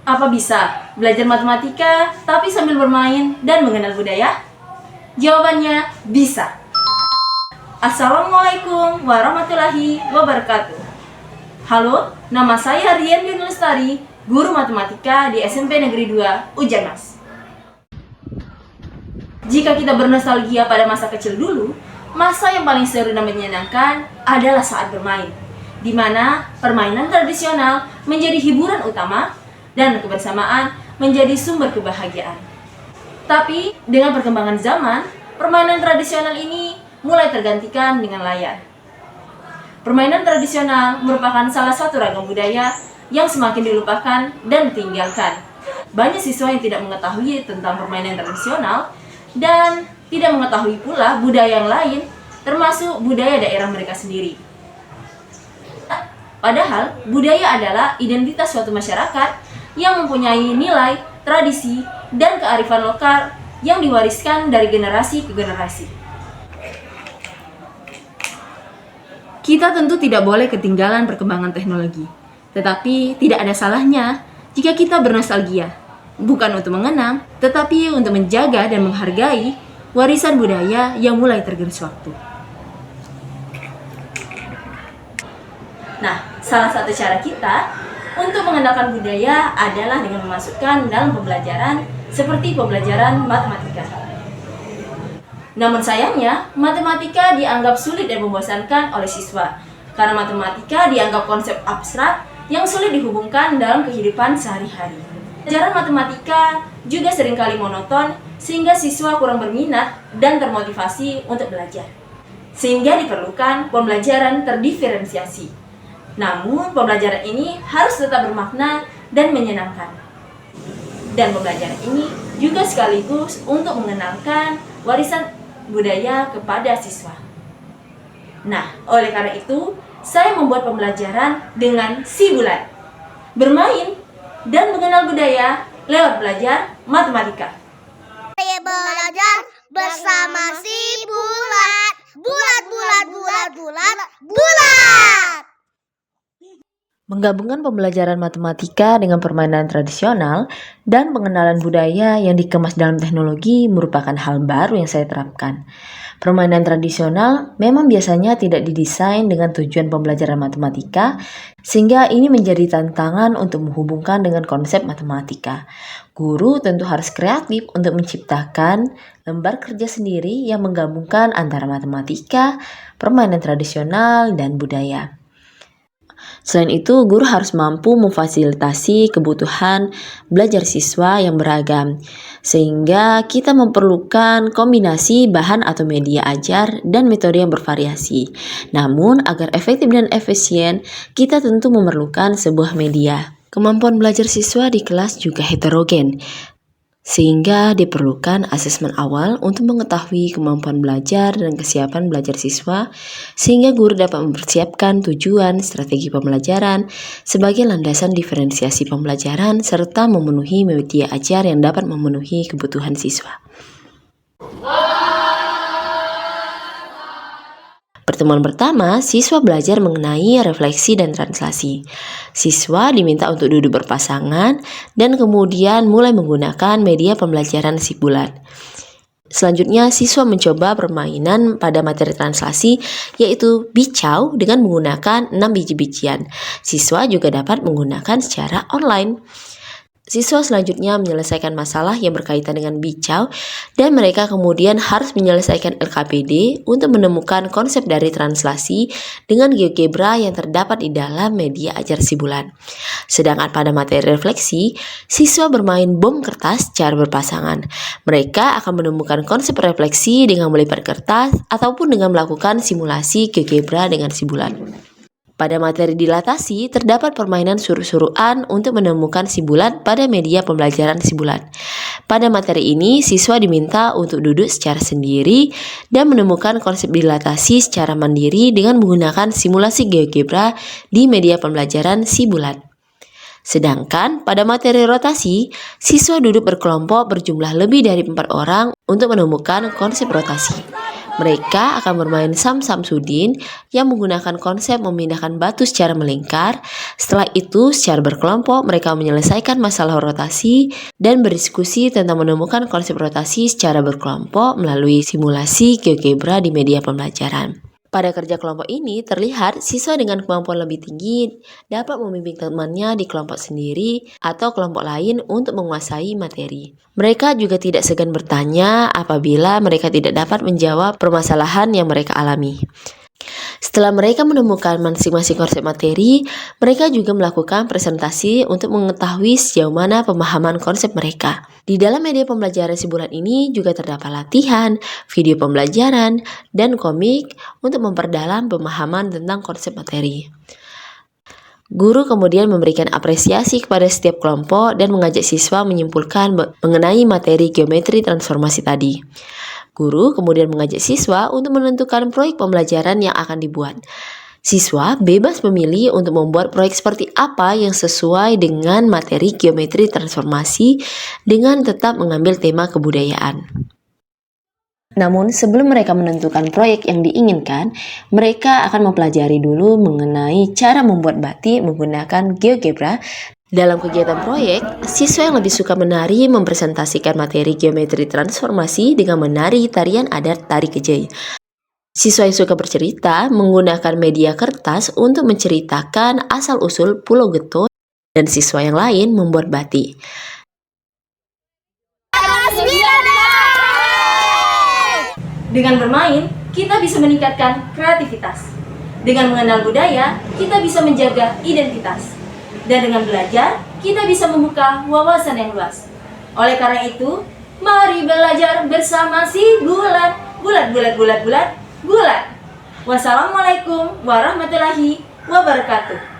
Apa bisa belajar matematika tapi sambil bermain dan mengenal budaya? Jawabannya bisa. Assalamualaikum warahmatullahi wabarakatuh. Halo, nama saya Rian Bin Lestari, guru matematika di SMP Negeri 2 Ujanmas. Jika kita bernostalgia pada masa kecil dulu, masa yang paling seru dan menyenangkan adalah saat bermain, di mana permainan tradisional menjadi hiburan utama dan kebersamaan menjadi sumber kebahagiaan. Tapi dengan perkembangan zaman, permainan tradisional ini mulai tergantikan dengan layar. Permainan tradisional merupakan salah satu ragam budaya yang semakin dilupakan dan ditinggalkan. Banyak siswa yang tidak mengetahui tentang permainan tradisional dan tidak mengetahui pula budaya yang lain, termasuk budaya daerah mereka sendiri. Padahal, budaya adalah identitas suatu masyarakat yang mempunyai nilai, tradisi, dan kearifan lokal yang diwariskan dari generasi ke generasi. Kita tentu tidak boleh ketinggalan perkembangan teknologi, tetapi tidak ada salahnya jika kita bernostalgia, bukan untuk mengenang, tetapi untuk menjaga dan menghargai warisan budaya yang mulai tergerus waktu. Nah, salah satu cara kita untuk mengenalkan budaya adalah dengan memasukkan dalam pembelajaran seperti pembelajaran matematika. Namun sayangnya, matematika dianggap sulit dan membosankan oleh siswa karena matematika dianggap konsep abstrak yang sulit dihubungkan dalam kehidupan sehari-hari. Pelajaran matematika juga seringkali monoton sehingga siswa kurang berminat dan termotivasi untuk belajar. Sehingga diperlukan pembelajaran terdiferensiasi. Namun, pembelajaran ini harus tetap bermakna dan menyenangkan. Dan pembelajaran ini juga sekaligus untuk mengenalkan warisan budaya kepada siswa. Nah, oleh karena itu, saya membuat pembelajaran dengan si bulan. Bermain dan mengenal budaya lewat belajar matematika. Saya belajar bersama si bulat. Bulat, bulat, bulat, bulat, bulat. Menggabungkan pembelajaran matematika dengan permainan tradisional dan pengenalan budaya yang dikemas dalam teknologi merupakan hal baru yang saya terapkan. Permainan tradisional memang biasanya tidak didesain dengan tujuan pembelajaran matematika, sehingga ini menjadi tantangan untuk menghubungkan dengan konsep matematika. Guru tentu harus kreatif untuk menciptakan lembar kerja sendiri yang menggabungkan antara matematika, permainan tradisional, dan budaya. Selain itu, guru harus mampu memfasilitasi kebutuhan belajar siswa yang beragam, sehingga kita memerlukan kombinasi bahan atau media ajar dan metode yang bervariasi. Namun, agar efektif dan efisien, kita tentu memerlukan sebuah media. Kemampuan belajar siswa di kelas juga heterogen, sehingga diperlukan asesmen awal untuk mengetahui kemampuan belajar dan kesiapan belajar siswa, sehingga guru dapat mempersiapkan tujuan strategi pembelajaran sebagai landasan diferensiasi pembelajaran serta memenuhi media ajar yang dapat memenuhi kebutuhan siswa. Pertemuan pertama, siswa belajar mengenai refleksi dan translasi. Siswa diminta untuk duduk berpasangan dan kemudian mulai menggunakan media pembelajaran si bulan. Selanjutnya, siswa mencoba permainan pada materi translasi, yaitu bicau dengan menggunakan 6 biji-bijian. Siswa juga dapat menggunakan secara online. Siswa selanjutnya menyelesaikan masalah yang berkaitan dengan bicau dan mereka kemudian harus menyelesaikan LKPD untuk menemukan konsep dari translasi dengan GeoGebra yang terdapat di dalam media ajar si bulan. Sedangkan pada materi refleksi, siswa bermain bom kertas secara berpasangan. Mereka akan menemukan konsep refleksi dengan melipat kertas ataupun dengan melakukan simulasi GeoGebra dengan si bulan. Pada materi dilatasi, terdapat permainan suruh-suruhan untuk menemukan si bulan pada media pembelajaran si bulan. Pada materi ini, siswa diminta untuk duduk secara sendiri dan menemukan konsep dilatasi secara mandiri dengan menggunakan simulasi GeoGebra di media pembelajaran si bulan. Sedangkan pada materi rotasi, siswa duduk berkelompok berjumlah lebih dari 4 orang untuk menemukan konsep rotasi. Mereka akan bermain Sam-Samsudin yang menggunakan konsep memindahkan batu secara melingkar. Setelah itu, secara berkelompok, mereka menyelesaikan masalah rotasi dan berdiskusi tentang menemukan konsep rotasi secara berkelompok melalui simulasi GeoGebra di media pembelajaran. Pada kerja kelompok ini, terlihat siswa dengan kemampuan lebih tinggi dapat membimbing temannya di kelompok sendiri atau kelompok lain untuk menguasai materi. Mereka juga tidak segan bertanya apabila mereka tidak dapat menjawab permasalahan yang mereka alami. Setelah mereka menemukan masing-masing konsep materi, mereka juga melakukan presentasi untuk mengetahui sejauh mana pemahaman konsep mereka. Di dalam media pembelajaran si bulat ini juga terdapat latihan, video pembelajaran, dan komik untuk memperdalam pemahaman tentang konsep materi. Guru kemudian memberikan apresiasi kepada setiap kelompok dan mengajak siswa menyimpulkan mengenai materi geometri transformasi tadi. Guru kemudian mengajak siswa untuk menentukan proyek pembelajaran yang akan dibuat. Siswa bebas memilih untuk membuat proyek seperti apa yang sesuai dengan materi geometri transformasi dengan tetap mengambil tema kebudayaan. Namun sebelum mereka menentukan proyek yang diinginkan, mereka akan mempelajari dulu mengenai cara membuat batik menggunakan GeoGebra. Dalam kegiatan proyek, siswa yang lebih suka menari mempresentasikan materi geometri transformasi dengan menari tarian adat tari kejai. Siswa yang suka bercerita menggunakan media kertas untuk menceritakan asal-usul Pulau Geto, dan siswa yang lain membuat batik. Dengan bermain, kita bisa meningkatkan kreativitas. Dengan mengenal budaya, kita bisa menjaga identitas. Dan dengan belajar, kita bisa membuka wawasan yang luas. Oleh karena itu, mari belajar bersama si bulat. Bulat. Wassalamualaikum warahmatullahi wabarakatuh.